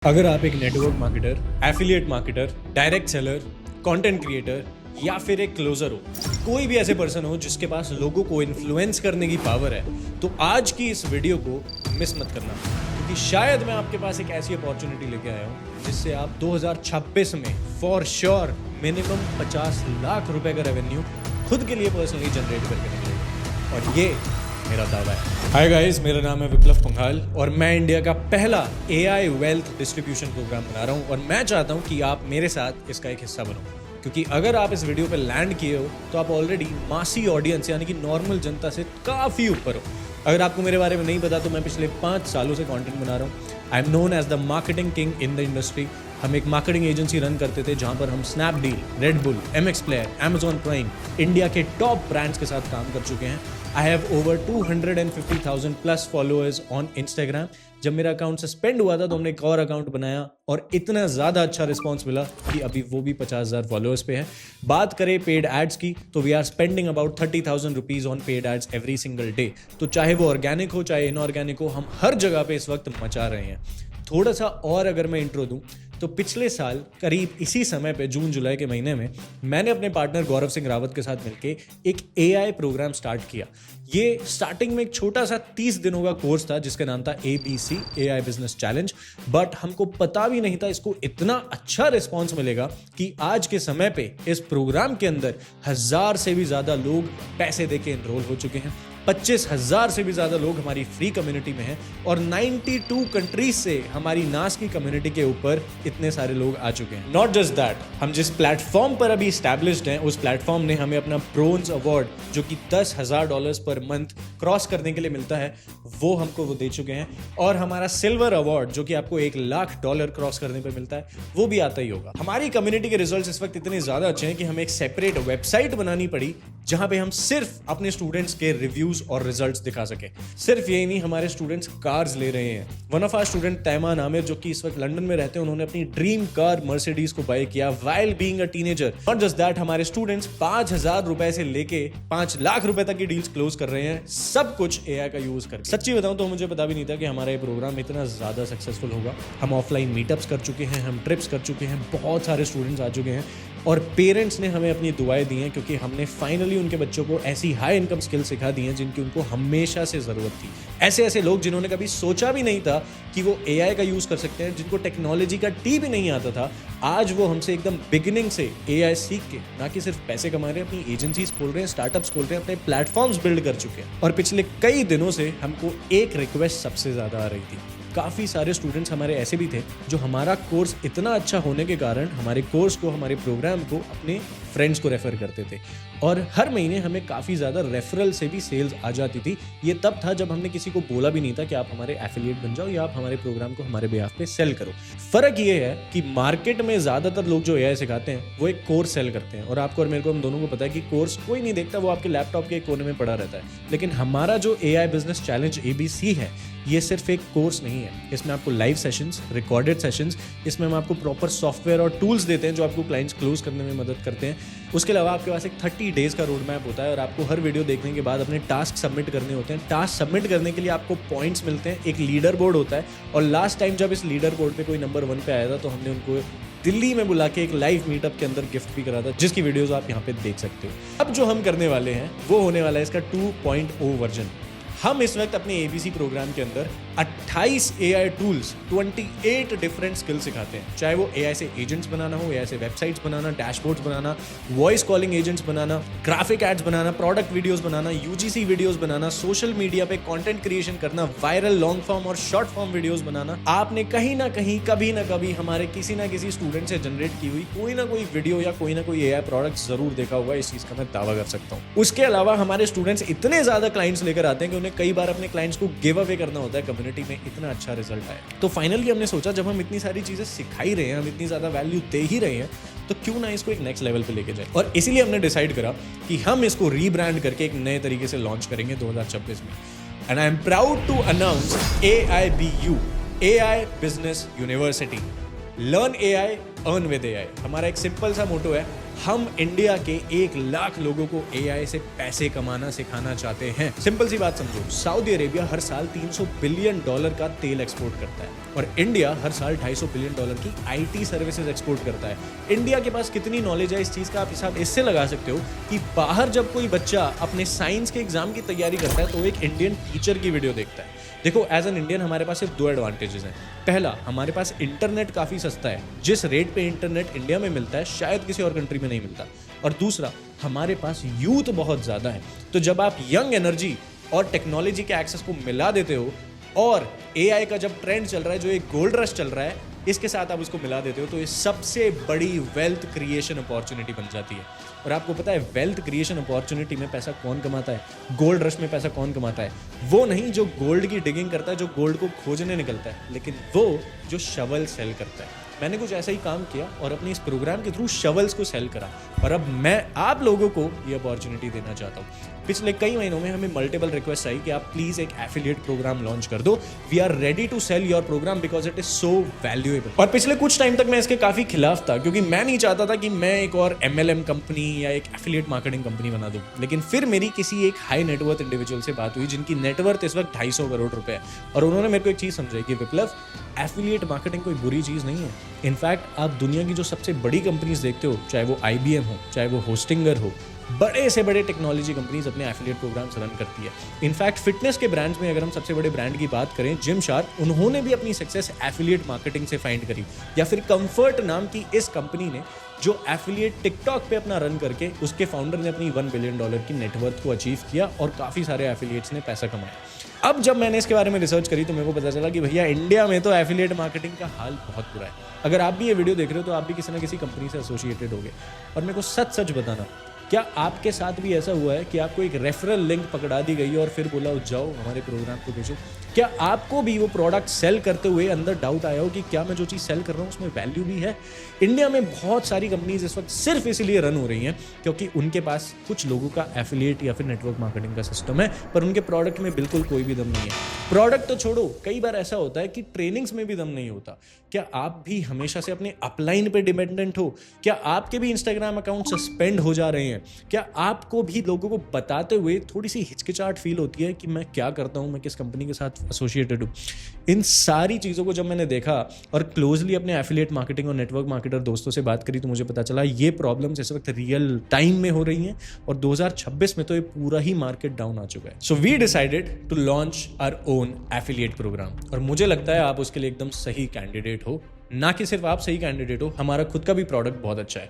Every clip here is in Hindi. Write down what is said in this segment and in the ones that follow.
अगर आप एक network marketer, affiliate marketer, direct seller, content creator या फिर एक क्लोजर हो, कोई भी ऐसे पर्सन हो जिसके पास लोगों को इन्फ्लुएंस करने की पावर है, तो आज की इस वीडियो को मिस मत करना, क्योंकि शायद मैं आपके पास एक ऐसी अपॉर्चुनिटी लेके आया हूँ जिससे आप 2026 में फॉर श्योर मिनिमम 50 लाख रुपए का रेवेन्यू खुद के लिए पर्सनली जनरेट करके निकलेगा। और ये मेरा दावा है। हाय गाइस, मेरा नाम है विप्लव पंघाल और मैं इंडिया का पहला AI वेल्थ डिस्ट्रीब्यूशन प्रोग्राम बना रहा हूँ और मैं चाहता हूँ कि आप मेरे साथ इसका एक हिस्सा बनो, क्योंकि अगर आप इस वीडियो पे लैंड किए हो तो आप ऑलरेडी मासी ऑडियंस यानी कि नॉर्मल जनता से काफ़ी ऊपर हो। अगर आपको मेरे बारे में नहीं पता तो मैं पिछले 5 सालों से कंटेंट बना रहा हूँ। I am known as the marketing king in the industry. हम एक मार्केटिंग एजेंसी रन करते थे जहाँ पर हम Snapdeal, red bull, MX player, Amazon prime, India के टॉप ब्रांड्स के साथ काम कर चुके हैं। I have over 250,000 plus followers on Instagram. जब मेरा अकाउंट सस्पेंड हुआ था तो हमने एक और अकाउंट बनाया और इतना ज़्यादा अच्छा रिस्पॉन्स मिला कि अभी वो भी 50,000 फॉलोअर्स पे है। बात करें पेड एड्स की तो we are spending about 30,000 rupees on paid ads every single day. तो चाहे वो ऑर्गेनिक हो चाहे इनऑर्गेनिक हो, हम हर जगह पे इस वक्त मचा रहे हैं। थोड़ा सा और अगर मैं इंट्रो दूं तो पिछले साल करीब इसी समय पे जून जुलाई के महीने में मैंने अपने पार्टनर गौरव सिंह रावत के साथ मिलके एक AI प्रोग्राम स्टार्ट किया। ये स्टार्टिंग में एक छोटा सा 30 दिनों का कोर्स था जिसका नाम था ABC AI business challenge, but हमको पता भी नहीं था इसको इतना अच्छा रिस्पॉन्स मिलेगा कि आज के समय पे इस प्रोग्राम के अंदर 1000 से भी ज़्यादा लोग पैसे देके एनरोल हो चुके हैं। 25,000 से भी ज़्यादा लोग हमारी फ्री कम्युनिटी में हैं और 92 कंट्रीज से हमारी नास की कम्युनिटी के ऊपर इतने सारे लोग आ चुके हैं। नॉट जस्ट दैट, हम जिस प्लेटफॉर्म पर अभी स्टैब्लिश्ड हैं उस प्लेटफॉर्म ने हमें अपना ब्रोंज अवार्ड जो कि $10,000 पर मंथ क्रॉस करने के लिए मिलता है वो दे चुके हैं, और हमारा सिल्वर अवार्ड जो कि आपको $1,00,000 क्रॉस करने पर मिलता है वो भी आता ही होगा। हमारी कम्युनिटी के रिजल्ट्स इस वक्त इतने ज़्यादा अच्छे हैं कि हमें एक सेपरेट वेबसाइट बनानी पड़ी जहां पे हम सिर्फ अपने स्टूडेंट्स के रिव्यूज और रिजल्ट्स दिखा सके। सिर्फ यही नहीं, हमारे स्टूडेंट्स कार्स ले रहे हैं। वन ऑफ आवर स्टूडेंट तैमान आमिर जो कि इस वक्त लंदन में रहते हैं, उन्होंने अपनी ड्रीम कार मर्सिडीज को बाय किया while being a teenager. Not just that, हमारे स्टूडेंट्स 5,000 रुपए से लेके 5 लाख रुपए तक की डील्स क्लोज कर रहे हैं, सब कुछ AI का यूज करके। सच्ची बताऊं तो मुझे पता भी नहीं था कि हमारा ये प्रोग्राम इतना ज्यादा सक्सेसफुल होगा। हम ऑफलाइन मीटअप्स कर चुके हैं, हम ट्रिप्स कर चुके हैं, बहुत सारे स्टूडेंट्स आ चुके हैं और पेरेंट्स ने हमें अपनी दुआएं दी हैं, क्योंकि हमने फाइनली उनके बच्चों को ऐसी हाई इनकम स्किल सिखा दी हैं जिनकी उनको हमेशा से ज़रूरत थी। ऐसे लोग जिन्होंने कभी सोचा भी नहीं था कि वो AI का यूज़ कर सकते हैं, जिनको टेक्नोलॉजी का टी भी नहीं आता था, आज वो हमसे एकदम बिगिनिंग से AI सीख के ना कि सिर्फ पैसे कमा रहे हैं, अपनी एजेंसीज खोल रहे हैं, स्टार्टअप्स खोल रहे हैं, अपने प्लेटफॉर्म्स बिल्ड कर चुके हैं। और पिछले कई दिनों से हमको एक रिक्वेस्ट सबसे ज़्यादा आ रही थी। काफ़ी सारे स्टूडेंट्स हमारे ऐसे भी थे जो हमारा कोर्स इतना अच्छा होने के कारण हमारे कोर्स को, हमारे प्रोग्राम को अपने फ्रेंड्स को रेफ़र करते थे और हर महीने हमें काफ़ी ज़्यादा रेफरल से भी सेल्स आ जाती थी। ये तब था जब हमने किसी को बोला भी नहीं था कि आप हमारे एफिलिएट बन जाओ या आप हमारे प्रोग्राम को हमारे बिहाफ पे सेल करो। फ़र्क ये है कि मार्केट में ज़्यादातर लोग जो AI सिखाते हैं वो एक कोर्स सेल करते हैं, और आपको और मेरे को, हम दोनों को पता है कि कोर्स कोई नहीं देखता, वो आपके लैपटॉप के एक कोने में पड़ा रहता है। लेकिन हमारा जो AI बिजनेस चैलेंज ABC है, ये सिर्फ एक कोर्स नहीं है। इसमें आपको लाइव सेशंस, रिकॉर्डेड सेशंस, इसमें हम आपको प्रॉपर सॉफ्टवेयर और टूल्स देते हैं जो आपको क्लाइंट्स क्लोज करने में मदद करते हैं। उसके अलावा आपके पास एक 30 डेज का रोड मैप होता है और आपको हर वीडियो देखने के बाद अपने टास्क सबमिट करने होते हैं। टास्क सबमिट करने के लिए आपको पॉइंट्स मिलते हैं, एक लीडर बोर्ड होता है, और लास्ट टाइम जब इस लीडर बोर्ड पे कोई नंबर 1 पे आया था तो हमने उनको दिल्ली में बुला के एक लाइव मीटअप के अंदर गिफ्ट भी करा था, जिसकी वीडियोस आप यहाँ पे देख सकते हो। अब जो हम करने वाले हैं वो होने वाला है इसका 2.0 वर्जन। हम इस वक्त अपने ABC प्रोग्राम के अंदर 28 AI टूल्स, 28 डिफरेंट स्किल्स सिखाते हैं। चाहे वो AI से एजेंट्स बनाना हो, AI से वेबसाइट्स बनाना, डैशबोर्ड्स बनाना, वॉइस कॉलिंग एजेंट्स बनाना, ग्राफिक एड्स बनाना, प्रोडक्ट वीडियोस बनाना, UGC वीडियोस बनाना, सोशल मीडिया पे कंटेंट क्रिएशन करना, वायरल लॉन्ग फॉर्म और शॉर्ट फॉर्म वीडियोस बनाना। आपने कहीं ना कहीं, कभी ना कभी हमारे किसी ना किसी स्टूडेंट से जनरेट की हुई कोई ना कोई वीडियो या कोई ना कोई AI प्रोडक्ट जरूर देखा होगा। इस चीज का मैं दावा कर सकता हूँ। उसके अलावा हमारे स्टूडेंट्स इतने ज्यादा क्लाइंट्स लेकर आते हैं कि उन्हें कई बार अपने क्लाइंट्स को गिव अवे करना होता है कम्युनिटी में, इतना अच्छा रिजल्ट आया। तो फाइनली हमने सोचा जब हम इतनी सारी चीजें सिखा ही रहे हैं, हम इतनी ज्यादा वैल्यू दे ही रहे हैं, तो क्यों ना इसको एक नेक्स्ट लेवल पे लेके जाए। और इसीलिए हमने डिसाइड करा कि हम इसको रीब्रांड करके एक नए तरीके से लॉन्च करेंगे 2026 में। And I am proud to announce AIBU, AI business university. Learn AI, earn with AI। हमारा एक सिंपल सा मोटो है, हम इंडिया के 1 लाख लोगों को एआई से पैसे कमाना सिखाना चाहते हैं। सिंपल सी बात समझो, सऊदी अरेबिया हर साल $300 बिलियन का तेल एक्सपोर्ट करता है और इंडिया हर साल $250 बिलियन की आईटी सर्विसेज एक्सपोर्ट करता है। इंडिया के पास कितनी नॉलेज है इस चीज का आप हिसाब इससे लगा सकते हो कि बाहर जब कोई बच्चा अपने साइंस के एग्जाम की तैयारी करता है तो एक इंडियन टीचर की वीडियो देखता है। देखो, एज एन इंडियन हमारे पास सिर्फ 2 एडवांटेजेस हैं। पहला, हमारे पास इंटरनेट काफ़ी सस्ता है। जिस रेट पे इंटरनेट इंडिया में मिलता है शायद किसी और कंट्री में नहीं मिलता। और दूसरा, हमारे पास यूथ बहुत ज़्यादा है। तो जब आप यंग एनर्जी और टेक्नोलॉजी के एक्सेस को मिला देते हो और एआई का जब ट्रेंड चल रहा है, जो एक गोल्ड रश चल रहा है, इसके साथ आप उसको मिला देते हो तो ये सबसे बड़ी वेल्थ क्रिएशन अपॉर्चुनिटी बन जाती है। और आपको पता है वेल्थ क्रिएशन अपॉर्चुनिटी में पैसा कौन कमाता है, गोल्ड रश में पैसा कौन कमाता है? वो नहीं जो गोल्ड की डिगिंग करता है, जो गोल्ड को खोजने निकलता है, लेकिन वो जो शवल सेल करता है। मैंने कुछ ऐसा ही काम किया और अपने इस प्रोग्राम के थ्रू शवल्स को सेल करा और अब मैं आप लोगों को ये अपॉर्चुनिटी देना चाहता हूँ। पिछले कई महीनों में हमें मल्टीपल रिक्वेस्ट आई कि आप प्लीज एक एफिलिएट प्रोग्राम लॉन्च कर दो। We are ready to sell your program because it is so valuable. और पिछले कुछ टाइम तक मैं इसके काफी खिलाफ था क्योंकि मैं नहीं चाहता था कि मैं एक और MLM कंपनी या एक एफिलिएट मार्केटिंग कंपनी बना दूं। लेकिन फिर मेरी किसी एक हाई नेटवर्थ इंडिविजुअल से बात हुई जिनकी नेटवर्थ इस वक्त 250 करोड़ रुपए है और उन्होंने मेरे को एक चीज समझाई कि विप्लव, एफिलिएट मार्केटिंग कोई बुरी चीज नहीं है। इनफैक्ट आप दुनिया की जो सबसे बड़ी कंपनीज देखते हो, चाहे वो IBM हो, चाहे वो होस्टिंगर हो, बड़े से बड़े टेक्नोलॉजी कंपनीज अपने एफिलिएट प्रोग्राम्स रन करती है। इनफैक्ट फिटनेस के ब्रांड्स में अगर हम सबसे बड़े ब्रांड की बात करें, जिमशार्क, उन्होंने भी अपनी सक्सेस एफिलिएट मार्केटिंग से फाइंड करी। या फिर कंफर्ट नाम की इस कंपनी ने जो एफिलिएट टिकटॉक पे अपना रन करके उसके फाउंडर ने अपनी $1 बिलियन की नेटवर्थ को अचीव किया और काफ़ी सारे एफिलिएट्स ने पैसा कमाया। अब जब मैंने इसके बारे में रिसर्च करी तो मेरे को पता चला कि भैया इंडिया में तो एफिलिएट मार्केटिंग का हाल बहुत बुरा है। अगर आप भी ये वीडियो देख रहे हो तो आप भी किसी ना किसी कंपनी से एसोसिएटेड होगे। और मेरे को सच सच बताना, क्या आपके साथ भी ऐसा हुआ है कि आपको एक रेफरल लिंक पकड़ा दी गई और फिर बोला जाओ हमारे प्रोग्राम को बेचो? क्या आपको भी वो प्रोडक्ट सेल करते हुए अंदर डाउट आया हो कि क्या मैं जो चीज़ सेल कर रहा हूँ उसमें वैल्यू भी है? इंडिया में बहुत सारी कंपनीज इस वक्त सिर्फ इसीलिए रन हो रही हैं क्योंकि उनके पास कुछ लोगों का एफिलिएट या फिर नेटवर्क मार्केटिंग का सिस्टम है, पर उनके प्रोडक्ट में बिल्कुल कोई भी दम नहीं है। प्रोडक्ट तो छोड़ो, कई बार ऐसा होता है कि ट्रेनिंग्स में भी दम नहीं होता। क्या आप भी हमेशा से अपने अपलाइन पे डिपेंडेंट हो? क्या आपके भी इंस्टाग्राम अकाउंट सस्पेंड हो जा रहे हैं? क्या आपको भी लोगों को बताते हुए थोड़ी सी हिचकिचाहट फील होती है कि मैं क्या करता हूँ, मैं किस कंपनी के साथ एसोसिएटेड हूँ? इन सारी चीज़ों को जब मैंने देखा और क्लोजली अपने एफिलिएट मार्केटिंग और नेटवर्क मार्केटर दोस्तों से बात करी तो मुझे पता चला ये प्रॉब्लम्स इस वक्त रियल टाइम में हो रही हैं और 2026 में तो ये पूरा ही मार्केट डाउन आ चुका है। So we decided to launch our own affiliate program और मुझे लगता है आप उसके लिए एकदम सही कैंडिडेट हो। ना कि सिर्फ आप सही कैंडिडेट हो, हमारा खुद का भी प्रोडक्ट बहुत अच्छा है।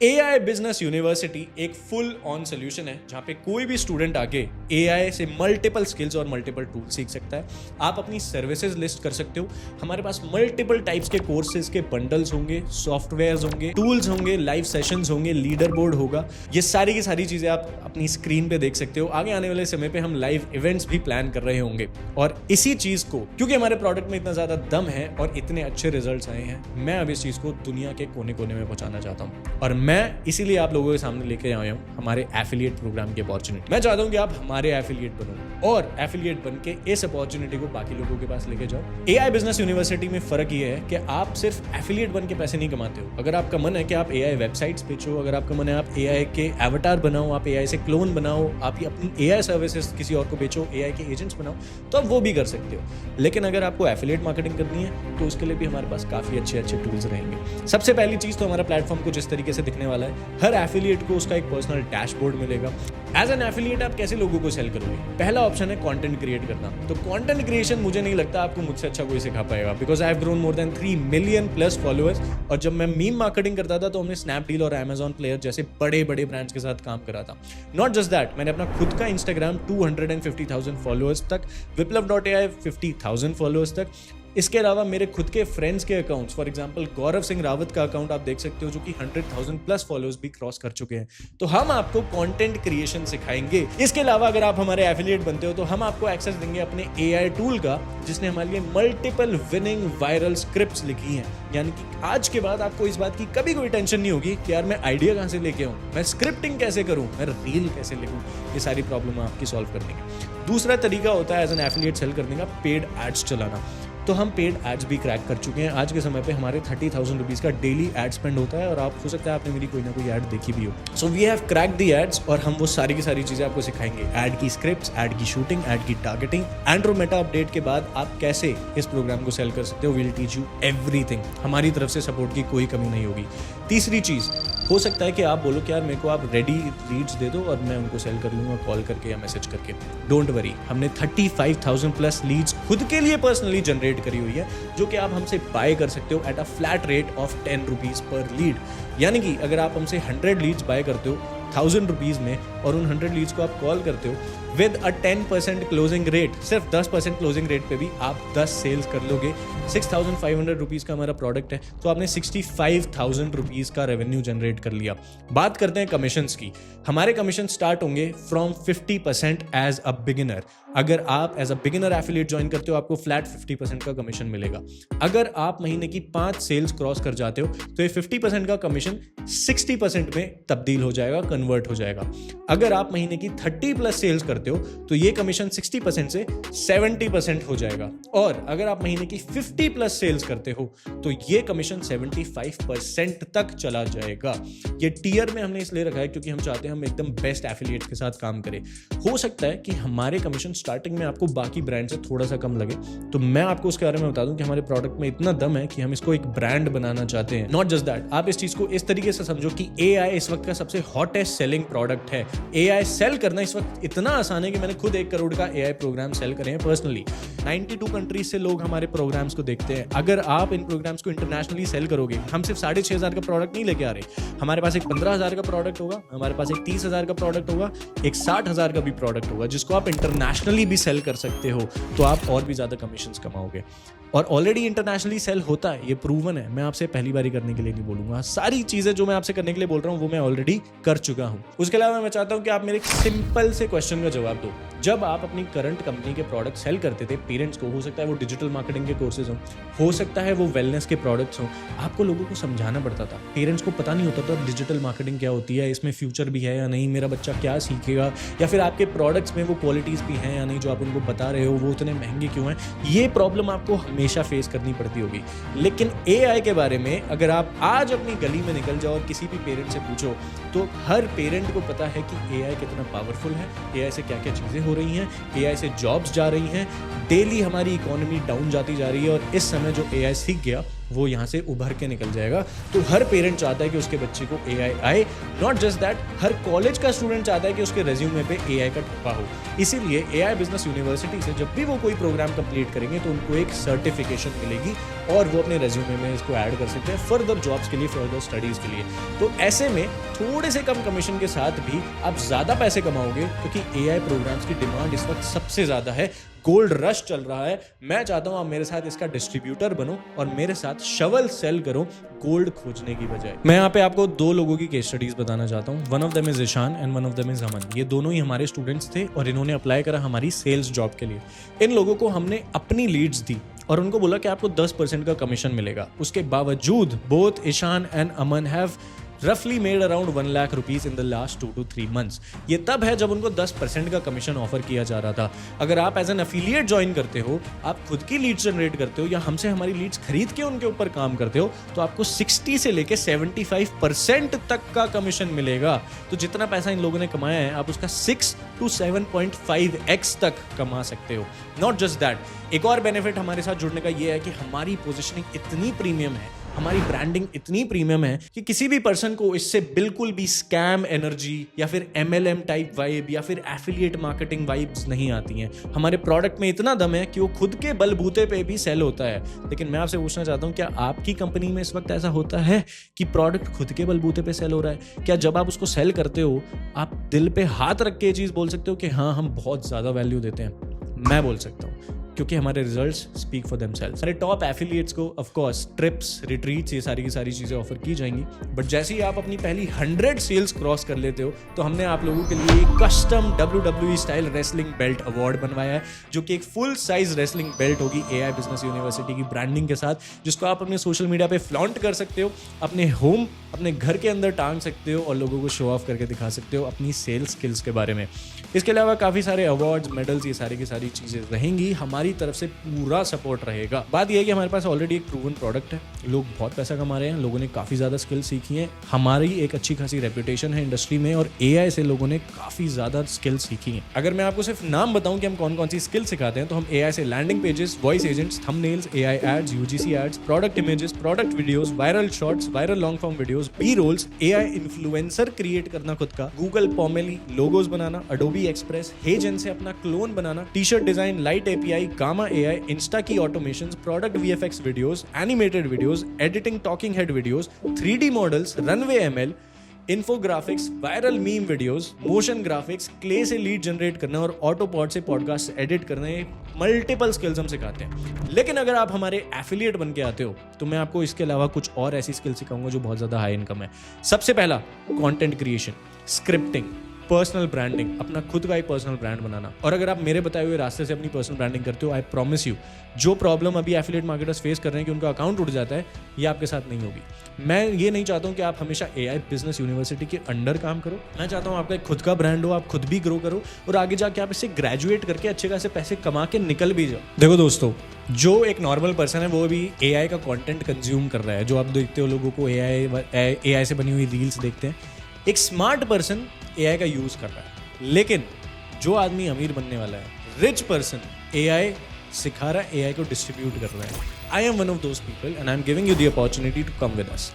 AI बिजनेस यूनिवर्सिटी एक फुल ऑन सोल्यूशन है जहां पे कोई भी स्टूडेंट आके AI से मल्टीपल स्किल्स और मल्टीपल टूल सीख सकता है। आप अपनी सर्विसेज लिस्ट कर सकते हो। हमारे पास मल्टीपल टाइप्स के कोर्सेज के बंडल्स होंगे, सॉफ्टवेयर्स होंगे, टूल्स होंगे, लाइव सेशंस होंगे, लीडर बोर्ड होगा। ये सारी की सारी चीजें आप अपनी स्क्रीन पे देख सकते हो। आगे आने वाले समय पे हम लाइव इवेंट्स भी प्लान कर रहे होंगे और इसी चीज को, क्योंकि हमारे प्रोडक्ट में इतना ज्यादा दम है और इतने अच्छे रिजल्ट्स आए हैं, मैं अब इस चीज को दुनिया के कोने कोने में पहुंचाना चाहता हूं और मैं इसीलिए आप लोगों के सामने लेके आया हूं हमारे एफिलिएट प्रोग्राम की अपॉर्चुनिटी। मैं चाहता हूं कि आप हमारे एफिलिएट बनो और एफिलिएट बन के इस अपॉर्चुनिटी को बाकी लोगों के पास लेके जाओ। AI बिजनेस यूनिवर्सिटी में फर्क ये है कि आप सिर्फ एफिलिएट बन के पैसे नहीं कमाते हो। अगर आपका मन है कि आप AI वेबसाइट्स बेचो, अगर आपका मन है आप AI के एवटार बनाओ, आप AI से क्लोन बनाओ, आप अपनी AI सर्विसेज किसी और को बेचो, AI के एजेंट्स बनाओ, तो आप वो भी कर सकते हो। लेकिन अगर आपको एफिलिएट मार्केटिंग करनी है तो उसके लिए भी हमारे पास काफी अच्छे अच्छे टूल्स रहेंगे। सबसे पहली चीज तो हमारा प्लेटफॉर्म कुछ इस तरीके से दिखने वाला है। हर एफिलिएट को उसका एक पर्सनल डैशबोर्ड मिलेगा। एज एन एफिलिएट आप कैसे लोगों को सेल करोगे? पहला ऑप्शन है कंटेंट क्रिएट करना। तो कंटेंट क्रिएशन मुझे नहीं लगता आपको मुझसे अच्छा कोई सिखा पाएगा because I have grown more than 3 million plus followers. और जब मैं मीम मार्केटिंग करता था तो हमने स्नैपडील और Amazon प्लेयर जैसे बड़े बड़े ब्रांड्स के साथ काम करा था। नॉट जस्ट दैट, मैंने अपना खुद का इंस्टाग्राम 250,000 फॉलोअर्स तक, विप्लव.ai 50,000 फॉलोअर्स तक। इसके अलावा मेरे खुद के फ्रेंड्स के accounts, for example Gaurav Singh Rawat का अकाउंट आप देख सकते हो जो कि 100,000 प्लस फॉलोअर्स भी क्रॉस कर चुके हैं। तो हम आपको कंटेंट क्रिएशन सिखाएंगे। इसके अलावा अगर आप हमारे एफिलिएट बनते हो तो हम आपको एक्सेस देंगे अपने AI टूल का जिसने हमारे लिए मल्टीपल विनिंग वायरल स्क्रिप्ट्स लिखी हैं। यानी कि आज के बाद आपको इस बात की कभी कोई टेंशन नहीं होगी कि यार मैं आइडिया कहाँ से लेके आऊँ, मैं स्क्रिप्टिंग कैसे करूँ, मैं रील कैसे लिखूँ। ये सारी प्रॉब्लम आपकी सॉल्व करने की। दूसरा तरीका होता है एज एन एफिलिएट सेल करने का, पेड एड्स चलाना। तो हम पेड एड्स भी क्रैक कर चुके हैं। आज के समय पे हमारे 30,000 रुपीज़ का डेली एड स्पेंड होता है और आप हो सकता है आपने मेरी कोई ना कोई ऐड देखी भी हो। So we have crack the ads और हम वो सारी की सारी चीज़ें आपको सिखाएंगे। ऐड की स्क्रिप्ट्स, ऐड की शूटिंग, ऐड की टारगेटिंग, एंड्रोमेटा अपडेट के बाद आप कैसे इस प्रोग्राम को सेल कर सकते हो। Will teach you everything. हमारी तरफ से सपोर्ट की कोई कमी नहीं होगी। तीसरी चीज़, हो सकता है कि आप बोलो कि यार मेरे को आप रेडी लीड्स दे दो और मैं उनको सेल कर लूँगा कॉल करके या मैसेज करके। डोंट वरी, हमने 35,000 प्लस लीड्स खुद के लिए पर्सनली जनरेट करी हुई है, जो कि आप हमसे बाय कर सकते हो at a flat rate of 10 rupees पर लीड। यानी कि अगर आप हमसे 100 लीड्स बाय करते हो 1000 रुपीज़ में और उन 100 लीड्स को आप कॉल करते हो विद अ 10% क्लोजिंग रेट, सिर्फ 10% क्लोजिंग रेट पे भी आप 10 सेल्स कर लोगे। 6,500 रुपीज़ का हमारा प्रोडक्ट है, तो आपने 65,000 रुपीज़ का रेवेन्यू जनरेट कर लिया। बात करते हैं कमीशंस की। हमारे कमीशन स्टार्ट होंगे फ्रॉम 50% एज अ बिगिनर। अगर आप as a beginner affiliate join करते हो आपको फ्लैट 50% का कमीशन मिलेगा। अगर आप महीने की 5 सेल्स क्रॉस कर जाते हो तो ये 50% का कमीशन 60% में तब्दील हो जाएगा, कन्वर्ट हो जाएगा। अगर आप महीने की 30 प्लस सेल्स करते हो तो ये कमीशन 60% से 70% हो जाएगा। और अगर आप महीने की 50 प्लस सेल्स करते हो तो ये कमीशन 75% तक चला जाएगा। ये टियर में हमने इसलिए रखा है क्योंकि हम चाहते हैं हम एकदम बेस्ट एफिलिएट्स के साथ काम करें। हो सकता है कि हमारे कमीशन स्टार्टिंग में आपको बाकी ब्रांड से थोड़ा सा कम लगे, तो मैं आपको उसके बारे में बता दूं कि हमारे प्रोडक्ट में इतना दम है कि हम इसको एक ब्रांड बनाना चाहते हैं। नॉट जस्ट दैट, आप इस चीज को इस तरीके से समझो कि AI इस वक्त का सबसे हॉटेस्ट सेलिंग प्रोडक्ट है। AI सेल करना इस वक्त इतना आसान है कि मैंने खुद 1 करोड़ का AI प्रोग्राम सेल करे हैं पर्सनली। 92 कंट्रीज से लोग हमारे प्रोग्राम्स को देखते हैं। अगर आप इन प्रोग्राम्स को इंटरनेशनली सेल करोगे, हम सिर्फ 6,500 का प्रोडक्ट नहीं लेके आ रहे। हमारे पास एक 15,000 का प्रोडक्ट होगा, हमारे पास एक 30,000 का प्रोडक्ट होगा, एक 60,000 का भी प्रोडक्ट होगा जिसको आप इंटरनेशनली भी सेल कर सकते हो, तो आप और भी ज्यादा कमीशंस कमाओगे। और ऑलरेडी इंटरनेशनली सेल होता है, ये प्रूवन है। मैं आपसे पहली बारी करने के लिए नहीं बोलूंगा। सारी चीजें जो मैं आपसे करने के लिए बोल रहा हूं वो मैं ऑलरेडी कर चुका हूं। उसके अलावा मैं चाहता हूं कि आप मेरे एक सिंपल से क्वेश्चन का जवाब दो। जब आप अपनी करंट कंपनी के प्रोडक्ट सेल करते थे पेरेंट्स को, हो सकता है वो डिजिटल मार्केटिंग के कोर्सेज हो सकता है वो वेलनेस के प्रोडक्ट्स हो, आपको लोगों को समझाना पड़ता था। पेरेंट्स को पता नहीं होता था डिजिटल मार्केटिंग क्या होती है, इसमें फ्यूचर भी है या नहीं, मेरा बच्चा क्या सीखेगा, या फिर आपके प्रोडक्ट्स में वो क्वालिटीज भी हैं या नहीं जो आप उनको बता रहे हो, वो इतने महंगे क्यों हैं। ये प्रॉब्लम आपको हमेशा फेस करनी पड़ती होगी। लेकिन AI के बारे में अगर आप आज अपनी गली में निकल जाओ और किसी भी पेरेंट से पूछो तो हर पेरेंट को पता है कि AI कितना पावरफुल है, AI से क्या क्या चीज़ें हो रही हैं, AI से जॉब्स जा रही हैं, डेली हमारी इकोनॉमी डाउन जाती जा रही है और इस समय जो AI सीख गया वो यहाँ से उभर के निकल जाएगा। तो हर पेरेंट चाहता है कि उसके बच्चे को AI आए। Not just that, her college का स्टूडेंट चाहता है कि उसके रेज्यूमे पे AI का ठप्पा हो। इसीलिए AI बिजनेस यूनिवर्सिटी से जब भी वो कोई प्रोग्राम कंप्लीट करेंगे तो उनको एक सर्टिफिकेशन मिलेगी और वो अपने रेज्यूमे में इसको ऐड कर सकते हैं फर्दर जॉब्स के लिए, फर्दर स्टडीज के लिए। तो ऐसे में थोड़े से कम कमीशन के साथ भी आप ज़्यादा पैसे कमाओगे क्योंकि AI प्रोग्राम्स की डिमांड इस वक्त सबसे ज़्यादा है। गोल्ड रश चल रहा है। मैं चाहता हूं आप मेरे साथ इसका डिस्ट्रीब्यूटर बनो और मेरे साथ शवल सेल करो गोल्ड खोजने की बजाय। मैं यहाँ पे आपको 2 लोगों की केस स्टडीज बताना चाहता हूँ। One of them is Ishaan and one of them is Aman. ये दोनों ही हमारे स्टूडेंट्स थे और इन्होंने अप्लाई करा हमारी सेल्स जॉब के लिए। इन लोगों को हमने अपनी लीड्स दी और उनको बोला कि आपको 10% का कमीशन मिलेगा। उसके बावजूद both Ishaan and Aman have रफली made around 1 lakh rupees in the last 2 to 3 months। ये तब है जब उनको 10% का कमीशन ऑफर किया जा रहा था। अगर आप एज एन एफिलिएट ज्वाइन करते हो, आप खुद की लीड्स जनरेट करते हो या हमसे हमारी लीड्स खरीद के उनके ऊपर काम करते हो, तो आपको 60 से लेके 75% तक का कमीशन मिलेगा। तो जितना पैसा इन लोगों ने कमाया है आप उसका 6 to 7.5x तक कमा सकते हो। नॉट जस्ट दैट, एक और बेनिफिट हमारे साथ जुड़ने का ये है कि हमारी पोजिशनिंग इतनी प्रीमियम है, हमारी ब्रांडिंग इतनी प्रीमियम है कि किसी भी पर्सन को इससे बिल्कुल भी स्कैम एनर्जी या फिर MLM टाइप वाइब या फिर एफिलिएट मार्केटिंग वाइब्स नहीं आती हैं। हमारे प्रोडक्ट में इतना दम है कि वो खुद के बलबूते पे भी सेल होता है। लेकिन मैं आपसे पूछना चाहता हूँ, क्या आपकी कंपनी में इस वक्त ऐसा होता है कि प्रोडक्ट खुद के बलबूते पे सेल हो रहा है? क्या जब आप उसको सेल करते हो आप दिल पे हाथ रख के ये चीज़ बोल सकते हो कि हाँ हम बहुत ज़्यादा वैल्यू देते हैं? मैं बोल सकता हूँ क्योंकि हमारे रिजल्ट्स स्पीक फॉर देमसेल्व्स। हमारे टॉप एफिलिएट्स को ऑफ कोर्स ट्रिप्स, रिट्रीट्स, ये सारी की सारी चीज़ें ऑफर की जाएंगी। बट जैसे ही आप अपनी पहली 100 सेल्स क्रॉस कर लेते हो तो हमने आप लोगों के लिए एक custom WWE style wrestling belt award बनवाया है, जो कि एक फुल साइज रेसलिंग बेल्ट होगी AI बिजनेस यूनिवर्सिटी की ब्रांडिंग के साथ, जिसको आप अपने सोशल मीडिया पे फ्लॉन्ट कर सकते हो, अपने होम अपने घर के अंदर टांग सकते हो और लोगों को शो ऑफ करके दिखा सकते हो अपनी सेल्स स्किल्स के बारे में। इसके अलावा काफ़ी सारे अवार्ड्स, मेडल्स, ये सारी की सारी चीज़ें रहेंगी। हमारी तरफ से पूरा सपोर्ट रहेगा। बात यह है कि हमारे पास ऑलरेडी एक प्रूवन प्रोडक्ट है, लोग बहुत पैसा कमा रहे हैं, लोगों ने काफ़ी ज़्यादा स्किल सीखी है, हमारी एक अच्छी खासी रेपुटेशन है इंडस्ट्री में और AI से लोगों ने काफ़ी ज़्यादा स्किल सीखी है। अगर मैं आपको सिर्फ नाम बताऊं कि हम कौन कौन सी स्किल सिखाते हैं, तो हम AI से landing pages, voice agents, thumbnails, AI ads, UGC ads, product images, product videos, viral shorts, viral long form videos, B rolls, AI influencer create करना खुद का, गूगल पोमेली लोगोज बनाना, अडोबी एक्सप्रेस, हेजन से अपना क्लोन बनाना, T shirt design, light API, Gamma AI, Insta की automations, product VFX videos, animated videos, editing talking head videos, 3D models, runway ML, infographics, viral meme videos, motion graphics, clay से लीड जनरेट करना और ऑटोपॉड से पॉडकास्ट एडिट करना, ये मल्टीपल स्किल्स हम सिखाते हैं। लेकिन अगर आप हमारे एफिलिएट बन के आते हो तो मैं आपको इसके अलावा कुछ और ऐसी स्किल सिखाऊंगा जो बहुत ज़्यादा हाई इनकम है। सबसे पहला, content creation, scripting, personal branding, अपना खुद का एक पर्सनल ब्रांड बनाना। और अगर आप मेरे बताए हुए रास्ते से अपनी पर्सनल ब्रांडिंग करते हो, आई प्रॉमिस यू, जो प्रॉब्लम अभी एफिलिएट मार्केटर्स फेस कर रहे हैं कि उनका अकाउंट उठ जाता है, ये आपके साथ नहीं होगी। मैं ये नहीं चाहता हूँ कि आप हमेशा AI बिजनेस यूनिवर्सिटी के अंडर काम करो। मैं चाहता हूँ आपका एक खुद का ब्रांड हो, आप खुद भी ग्रो करो और आगे जाके आप इससे ग्रेजुएट करके अच्छे खासे पैसे कमा के निकल भी जाओ। देखो दोस्तों, जो एक नॉर्मल पर्सन है वो भी AI का कंटेंट कंज्यूम कर रहा है। जो आप देखते हो लोगों को AI से बनी हुई रील्स देखते हैं। एक स्मार्ट पर्सन AI का यूज कर रहा है, लेकिन जो आदमी अमीर बनने वाला है, रिच पर्सन, AI सिखा रहा है, AI को डिस्ट्रीब्यूट कर रहा है। I am one of those people and I am giving you the opportunity to come with us.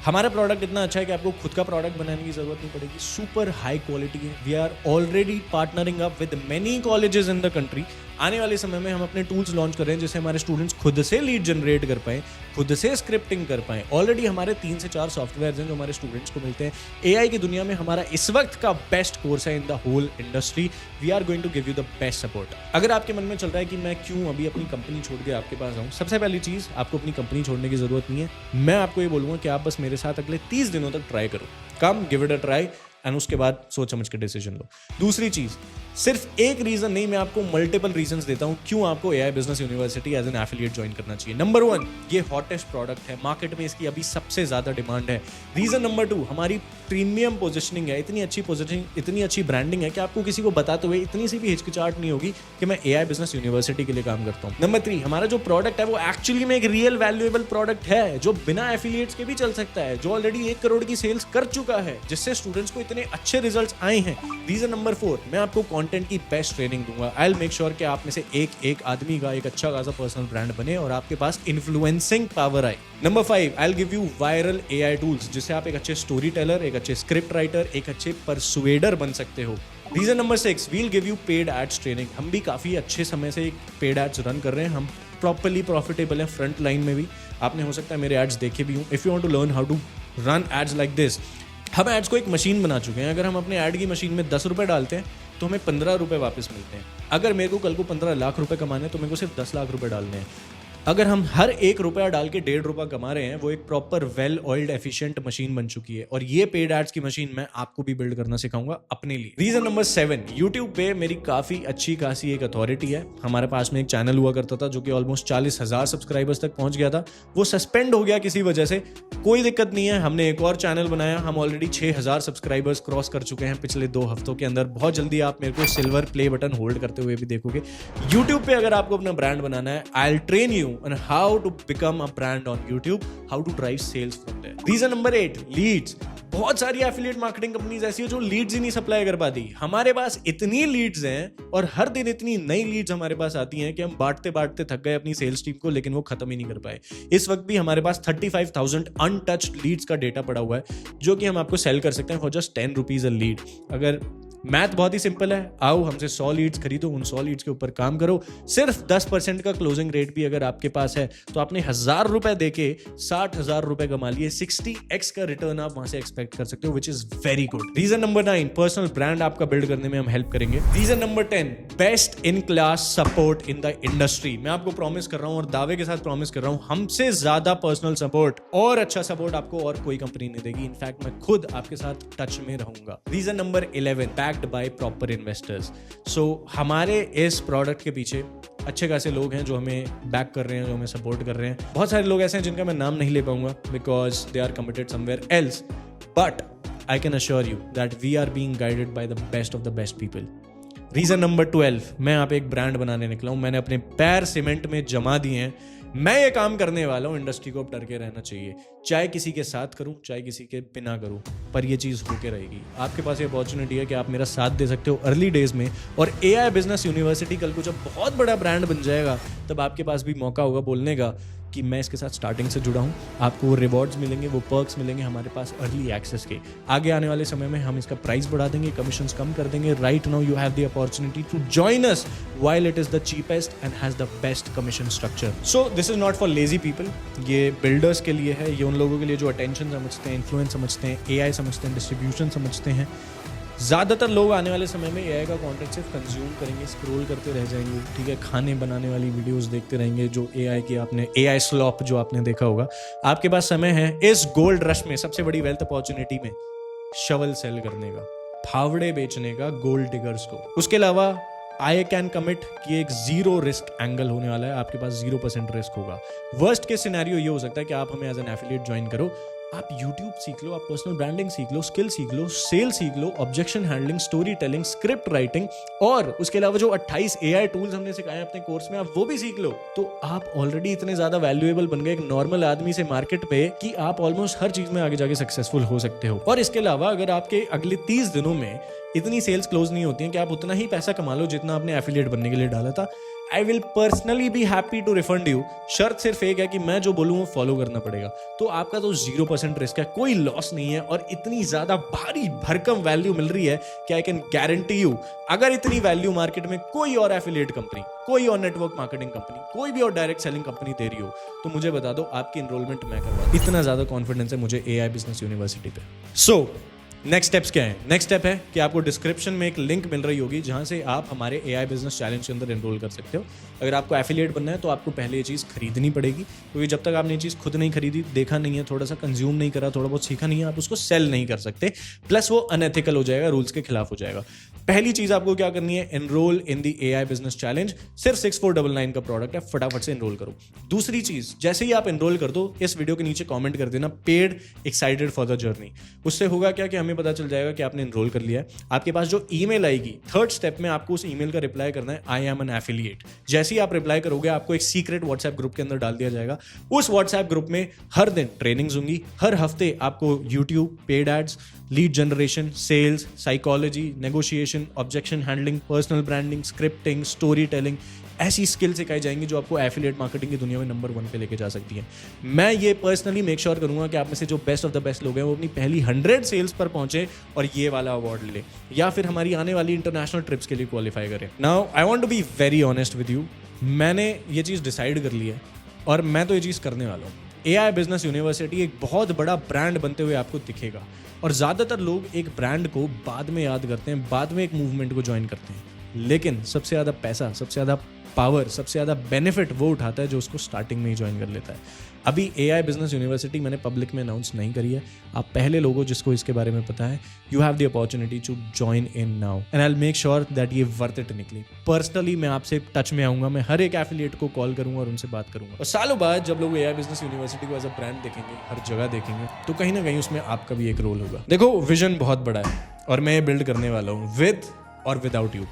हमारा प्रोडक्ट इतना अच्छा है कि आपको खुद का प्रोडक्ट बनाने की जरूरत नहीं पड़ेगी। सुपर हाई क्वालिटी है। We are already partnering up with many colleges in the country. आने वाले समय में हम अपने टूल्स लॉन्च कर रहे हैं जिससे हमारे स्टूडेंट्स खुद से लीड जनरेट कर पाएं, खुद से स्क्रिप्टिंग कर पाएं। ऑलरेडी हमारे 3 से 4 सॉफ्टवेयर हैं जो हमारे स्टूडेंट्स को मिलते हैं। AI की दुनिया में हमारा इस वक्त का बेस्ट कोर्स है in the whole industry. We are going to give you the best support. अगर आपके मन में चल रहा है कि मैं क्यों अभी अपनी कंपनी छोड़ के आपके पास आऊँ, सबसे पहली चीज़, आपको अपनी कंपनी छोड़ने की जरूरत नहीं है। मैं आपको ये बोलूँगा कि आप बस मेरे साथ अगले 30 दिनों तक ट्राई करो। Come, give it a try and उसके बाद सोच समझ के डिसीजन लो। दूसरी चीज, सिर्फ एक रीजन नहीं, मैं आपको मल्टीपल रीजंस देता हूं क्यों आपको AI business university as an affiliate join करना चाहिए। नंबर 1, ये हॉटेस्ट प्रोडक्ट है, मार्केट में इसकी अभी सबसे ज्यादा डिमांड है। रीजन नंबर 2, हमारी प्रीमियम पोजिशनिंग है, इतनी अच्छी पोजिशनिंग, इतनी अच्छी ब्रांडिंग है कि आपको किसी को बताते हुए इतनी सी भी हिचकिचाहट नहीं होगी कि मैं AI बिजनेस यूनिवर्सिटी के लिए काम करता हूँ। नंबर 3, हमारा जो प्रोडक्ट है वो एक्चुअली में एक रियल वैल्यूएबल प्रोडक्ट है जो बिना एफिलिएट्स के भी चल सकता है, जो ऑलरेडी 1 करोड़ की सेल्स कर चुका है, जिससे स्टूडेंट्स को इतने अच्छे रिजल्ट्स आए हैं। रीजन नंबर 4, मैं आपको कंटेंट की बेस्ट ट्रेनिंग दूंगा। आई विल मेक श्योर कि आप में से एक आदमी का एक अच्छा खासा पर्सनल ब्रांड बने और आपके पास इन्फ्लुएंसिंग पावर आए। Number 5, I will give you viral AI tools जिससे आप एक अच्छे स्टोरी टेलर, एक अच्छे स्क्रिप्ट राइटर, एक अच्छे परसुएडर बन सकते हो। Reason number 6, we'll give you paid ads training. हम भी काफी अच्छे समय से पेड एड्स रन कर रहे हैं, हम प्रॉपर्ली प्रॉफिटेबल हैं फ्रंट लाइन में भी। आपने हो सकता है मेरे एड्स देखे भी हों। If you want to learn how to run ads like this, हम एड्स को एक मशीन बना चुके हैं। अगर हम अपने ऐड की मशीन में 10 रुपए डालते हैं तो हमें 15 रुपए वापस मिलते हैं। अगर मेरे को कल को 15 लाख रुपए कमाने हैं तो मेरे को सिर्फ 10 लाख रुपए डालने हैं। अगर हम हर 1 रुपया डाल के 1.5 रुपया कमा रहे हैं, वो एक proper well oiled efficient machine बन चुकी है। और ये पेड एड्स की मशीन मैं आपको भी बिल्ड करना सिखाऊंगा अपने लिए। रीजन नंबर 7, यूट्यूब पे मेरी काफी अच्छी खासी एक अथॉरिटी है। हमारे पास में एक चैनल हुआ करता था जो कि ऑलमोस्ट 40,000 सब्सक्राइबर्स तक पहुंच गया था। वो सस्पेंड हो गया किसी वजह से। कोई दिक्कत नहीं है, हमने एक और चैनल बनाया। हम ऑलरेडी 6,000 सब्सक्राइबर्स क्रॉस कर चुके हैं पिछले 2 हफ्तों के अंदर। बहुत जल्दी आप मेरे को सिल्वर प्ले बटन होल्ड करते हुए भी देखोगे। यूट्यूब पे अगर आपको अपना ब्रांड बनाना है, I will train you on how to become a brand on YouTube, how to drive sales from there. Reason number 8, leads. बहुत सारी एफिलिएट मार्केटिंग कंपनीज ऐसी है जो लीड्स ही नहीं सप्लाई कर पाती। हमारे पास इतनी लीड्स हैं और हर दिन इतनी नई लीड्स हमारे पास आती हैं कि हम बांटते बांटते थक गए अपनी सेल्स टीम को, लेकिन वो खत्म ही नहीं कर पाए। इस वक्त भी हमारे पास 35,000 अनटच्ड लीड्स का डेटा पड़ा हुआ है जो कि हम आपको सेल कर सकते हैं for just 10 rupees a lead. अगर मैथ बहुत ही सिंपल है, आओ हमसे 100 लीड्स खरीदो, उन 100 लीड्स के ऊपर काम करो। सिर्फ 10% का क्लोजिंग रेट भी अगर आपके पास है तो आपने 1,000 रुपए देके 60,000 रुपए कमा लिए। 60x का रिटर्न आप वहां से एक्सपेक्ट कर सकते हो, which is very good. Reason number 9, personal brand आपका बिल्ड करने में हम हेल्प करेंगे। Reason number 10, best in class support in the industry. मैं आपको प्रॉमिस कर रहा हूं और दावे के साथ प्रॉमिस कर रहा हूं, हमसे ज्यादा पर्सनल सपोर्ट और अच्छा सपोर्ट आपको और कोई कंपनी नहीं देगी। इनफैक्ट मैं खुद आपके साथ टच में रहूंगा। Reason number 11, back backed by proper investors. So हमारे इस प्रोडक्ट के पीछे अच्छे खासे लोग हैं जो हमें बैक कर रहे हैं, जो हमें सपोर्ट कर रहे हैं। बहुत सारे लोग ऐसे हैं जिनका मैं नाम नहीं ले पाऊंगा because they are committed somewhere else, but I can assure you that we are being guided by the best of the best people. Reason number 12, मैं यहाँ पे एक ब्रांड बनाने निकला हूँ। मैंने अपने पैर सीमेंट में जमा दिए हैं। मैं ये काम करने वाला हूँ। इंडस्ट्री को अब डर के रहना चाहिए, चाहे किसी के साथ करूँ चाहे किसी के बिना करूँ, पर ये चीज़ होके रहेगी। आपके पास ये अपॉर्चुनिटी है कि आप मेरा साथ दे सकते हो अर्ली डेज में, और AI बिजनेस यूनिवर्सिटी कल को जब बहुत बड़ा ब्रांड बन जाएगा तब आपके पास भी मौका होगा बोलने का कि मैं इसके साथ स्टार्टिंग से जुड़ा हूँ। आपको वो रिवॉर्ड्स मिलेंगे, वो पर्क्स मिलेंगे हमारे पास अर्ली एक्सेस के। आगे आने वाले समय में हम इसका प्राइस बढ़ा देंगे, कमीशंस कम कर देंगे। Right now you have the opportunity to join us while it is the cheapest and has the best commission structure. So this is not for lazy people, ये बिल्डर्स के लिए है। ये उन लोगों के लिए जो अटेंशन समझते हैं, इन्फ्लुएंस समझते हैं, AI समझते हैं, डिस्ट्रीब्यूशन समझते हैं। ज़्यादातर लोग आने वाले समय में AI का कंटेंट सिर्फ कंज्यूम करेंगे, स्क्रॉल करते रह जाएंगे, ठीक है, खाने बनाने वाली वीडियोस देखते रहेंगे, जो AI की आपने AI स्लॉप जो आपने देखा होगा। आपके पास समय है इस गोल्ड रश में, सबसे बड़ी वेल्थ अपॉर्चुनिटी में, शवल सेल करने का, फावड़े बेचने का गोल्ड डिगर्स को। उसके अलावा आई कैन कमिट कि एक जीरो रिस्क एंगल होने वाला है। आपके पास 0% रिस्क होगा। वर्स्ट के सिनेरियो ये हो सकता है कि आप हमें एज एन एफिलिएट ज्वाइन करो, आप YouTube सीख लो, आप पर्सनल ब्रांडिंग सीख लो, स्किल सीख लो, सेल सीख लो, objection handling, story telling, script writing, और उसके अलावा जो 28 AI टूल्स हमने सिखाए हैं अपने कोर्स में, आप वो भी सीख लो। तो आप ऑलरेडी इतने ज्यादा वैल्यूएबल बन गए एक नॉर्मल आदमी से मार्केट पे कि आप ऑलमोस्ट हर चीज में आगे जाके सक्सेसफुल हो सकते हो। और इसके अलावा अगर आपके अगले 30 दिनों में इतनी सेल्स क्लोज नहीं होती हैं कि आप उतना ही पैसा कमा लो जितना आपने एफिलिएट बनने के लिए डाला था, I will personally be happy to refund you. शर्त सिर्फ एक है कि मैं जो बोलूँ वो फॉलो करना पड़ेगा। तो आपका तो 0% रिस्क है, कोई लॉस नहीं है, और इतनी ज्यादा भारी भरकम वैल्यू मिल रही है कि आई कैन गारंटी यू, अगर इतनी वैल्यू मार्केट में कोई और एफिलिएट कंपनी, कोई और नेटवर्क मार्केटिंग कंपनी, कोई भी और डायरेक्ट सेलिंग कंपनी दे रही हो तो मुझे बता दो, आपकी एनरोलमेंट मैं करवा। इतना ज्यादा कॉन्फिडेंस है मुझे AI बिजनेस यूनिवर्सिटी पे। सो नेक्स्ट स्टेप्स क्या है? नेक्स्ट स्टेप है कि आपको डिस्क्रिप्शन में एक लिंक मिल रही होगी जहां से आप हमारे AI बिजनेस चैलेंज के अंदर एनरोल कर सकते हो। अगर आपको एफिलिएट बनना है तो आपको पहले ये चीज़ खरीदनी पड़ेगी, क्योंकि जब तक आपने ये चीज़ खुद नहीं खरीदी, देखा नहीं है, थोड़ा सा कंज्यूम नहीं करा, थोड़ा बहुत सीखा नहीं है, आप उसको सेल नहीं कर सकते। प्लस वो अनएथिकल हो जाएगा, रूल्स के खिलाफ हो जाएगा। पहली चीज आपको क्या करनी है, enrol in the AI business challenge. सिर्फ 6499 का प्रोडक्ट है, फटाफट से एनरोल करो। दूसरी चीज, जैसे ही आप एनरोल कर दो, इस वीडियो के नीचे कमेंट कर देना paid excited for the journey. उससे होगा क्या कि हमें पता चल जाएगा कि आपने एनरोल कर लिया है। आपके पास जो ईमेल आएगी, थर्ड स्टेप में आपको उस ईमेल का रिप्लाई करना है, आई एम एन एफिलिएट। जैसे ही आप रिप्लाई करोगे, आपको एक सीक्रेट व्हाट्सएप ग्रुप के अंदर डाल दिया जाएगा। उस व्हाट्सएप ग्रुप में हर दिन ट्रेनिंग्स होंगी, हर हफ्ते आपको YouTube paid ads, lead generation, sales, psychology, negotiation, objection handling, personal branding, scripting, story telling, ऐसी स्किल सिखाई जाएंगी जो आपको एफिलिएट मार्केटिंग की दुनिया में नंबर 1 पे लेके जा सकती है। मैं ये पर्सनली मेक श्योर करूंगा कि आप में से जो बेस्ट ऑफ द बेस्ट लोग हैं वो अपनी पहली 100 सेल्स पर पहुंचे और ये वाला अवार्ड ले, या फिर हमारी आने वाली इंटरनेशनल ट्रिप्स के लिए क्वालिफाई करें। Now I want to be very honest with you, मैंने ये चीज़ डिसाइड कर ली है और मैं तो ये चीज़ करने वाला हूँ। AI बिजनेस यूनिवर्सिटी एक बहुत बड़ा ब्रांड बनते हुए आपको दिखेगा, और ज़्यादातर लोग एक ब्रांड को बाद में याद करते हैं, बाद में एक मूवमेंट को ज्वाइन करते हैं, लेकिन सबसे ज़्यादा पैसा, सबसे ज़्यादा पावर, सबसे ज़्यादा बेनिफिट वो उठाता है जो उसको स्टार्टिंग में ही ज्वाइन कर लेता है। अभी AI बिजनेस यूनिवर्सिटी मैंने पब्लिक में अनाउंस नहीं करी है, आप पहले लोगों जिसको इसके बारे में पता है, you have the opportunity to join in now and I will make sure that ये वर्थ इट निकली। पर्सनली मैं आपसे टच में आऊंगा, मैं हर एक एफिलिएट को कॉल करूंगा और उनसे बात करूंगा। और सालों बाद जब लोग AI बिजनेस यूनिवर्सिटी को एज अ ब्रांड देखेंगे, हर जगह देखेंगे, तो कहीं ना कहीं उसमें आपका भी एक रोल होगा। देखो, विजन बहुत बड़ा है और मैं ये बिल्ड करने वाला हूँ विद और without you,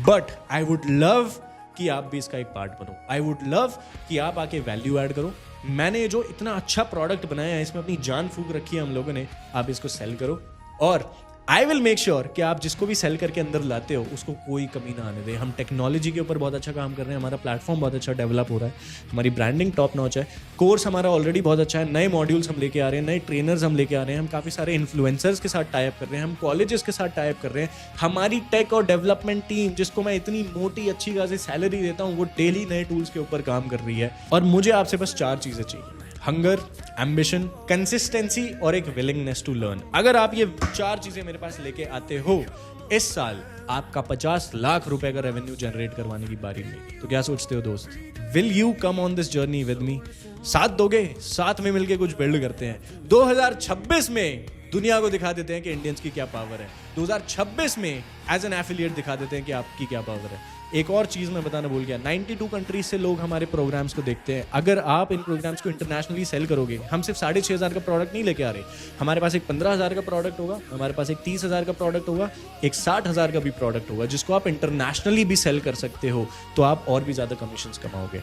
but I would love कि आप भी इसका एक पार्ट बनो। आई वुड लव कि आप आके वैल्यू ऐड करो। मैंने जो इतना अच्छा प्रोडक्ट बनाया है, इसमें अपनी जान फूंक रखी है हम लोगों ने, आप इसको सेल करो, और आई विल मेक श्योर कि आप जिसको भी सेल करके अंदर लाते हो उसको कोई कमी ना आने दे। हम टेक्नोलॉजी के ऊपर बहुत अच्छा काम कर रहे हैं, हमारा प्लेटफॉर्म बहुत अच्छा डेवलप हो रहा है, हमारी ब्रांडिंग टॉप नॉच है, कोर्स हमारा ऑलरेडी बहुत अच्छा है, नए मॉड्यूल्स हम लेके आ रहे हैं, नए ट्रेनर्स हम लेके आ रहे हैं, हम काफ़ी सारे इन्फ्लुएंसर्स के साथ टाइप कर रहे हैं, हम कॉलेजेस के साथ टाइप कर रहे हैं। हमारी टेक और डेवलपमेंट टीम, जिसको मैं इतनी मोटी अच्छी खासी सैलरी देता हूँ, वो डेली नए टूल्स के ऊपर काम कर रही है। और मुझे आपसे बस 4 चीज़ें चाहिए, हंगर, एम्बिशन, कंसिस्टेंसी और एक विलिंगनेस टू लर्न। अगर आप ये 4 चीजें मेरे पास लेके आते हो, इस साल आपका 50 लाख रुपए का रेवेन्यू जनरेट करवाने की बारी में। तो क्या सोचते हो दोस्त, will you come on this journey with me? साथ दोगे? साथ में मिलके कुछ बिल्ड करते हैं। 2026 में दुनिया को दिखा देते हैं कि इंडियंस की क्या पावर है। 2026 में एज एन एफिलिएट दिखा देते हैं कि आपकी क्या पावर है। एक और चीज़ मैं बताना भूल गया, 92 कंट्रीज से लोग हमारे प्रोग्राम्स को देखते हैं। अगर आप इन प्रोग्राम्स को इंटरनेशनली सेल करोगे, हम सिर्फ 6,500 का प्रोडक्ट नहीं लेके आ रहे। हमारे पास एक 15,000 का प्रोडक्ट होगा, हमारे पास एक 30,000 का प्रोडक्ट होगा, एक 60,000 का भी प्रोडक्ट होगा, जिसको आप इंटरनेशनली भी सेल कर सकते हो, तो आप और भी ज़्यादा कमीशंस कमाओगे।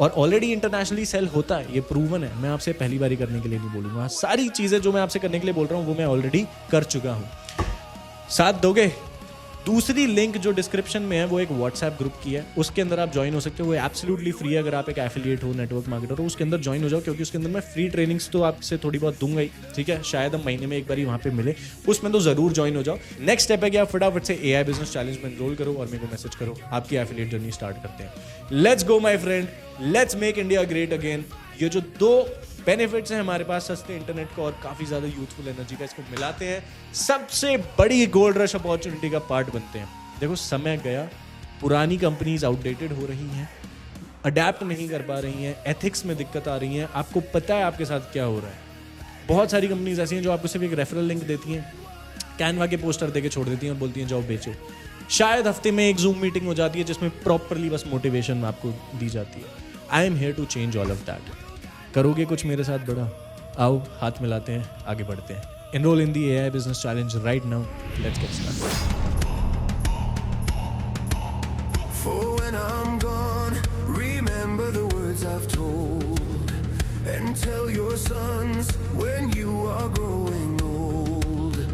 और ऑलरेडी इंटरनेशनली सेल होता है, ये प्रूवन है। मैं आपसे पहली बारी करने के लिए नहीं बोलूँगा। सारी चीज़ें जो मैं आपसे करने के लिए बोल रहा हूँ वो मैं ऑलरेडी कर चुका हूँ। साथ दोगे? दूसरी लिंक जो डिस्क्रिप्शन में है वो एक व्हाट्सएप ग्रुप की है, उसके अंदर आप ज्वाइन हो सकते हो। वो एब्सोल्युटली फ्री है। अगर आप एक एफिलिएट हो, नेटवर्क मार्केटर हो, उसके अंदर ज्वाइन हो जाओ, क्योंकि उसके अंदर मैं फ्री ट्रेनिंग्स तो आपसे थोड़ी बहुत दूंगा ही, ठीक है। शायद हम महीने में एक बार ही वहाँ पे मिले, उसमें तो जरूर ज्वाइन हो जाओ। नेक्स्ट स्टेप है कि आप फटाफट से AI बिजनेस चैलेंज में एनरोल करो और मेरे को मैसेज करो। आपकी एफिलिएट जर्नी स्टार्ट करते हैं। Let's go my friend, let's make India great again. ये जो 2 बेनिफिट्स हैं हमारे पास, सस्ते इंटरनेट का और काफ़ी ज़्यादा यूथफुल एनर्जी का, इसको मिलाते हैं सबसे बड़ी गोल्ड रश अपॉर्चुनिटी का पार्ट बनते हैं। देखो, समय गया, पुरानी कंपनीज आउटडेटेड हो रही हैं, अडेप्ट नहीं कर पा रही हैं, एथिक्स में दिक्कत आ रही हैं। आपको पता है आपके साथ क्या हो रहा है। बहुत सारी कंपनीज ऐसी हैं जो आपको सिर्फ एक रेफरल लिंक देती हैं, कैनवा के पोस्टर देके छोड़ देती हैं, बोलती हैं जाओ बेचो। शायद हफ्ते में एक जूम मीटिंग हो जाती है जिसमें प्रॉपरली बस मोटिवेशन आपको दी जाती है। I am here to change all of that. करोगे कुछ मेरे साथ बड़ा? आओ हाथ मिलाते हैं, आगे बढ़ते हैं। Enrol in the AI business challenge right now. Let's get started. For when I'm gone, remember the words I've told, and tell your sons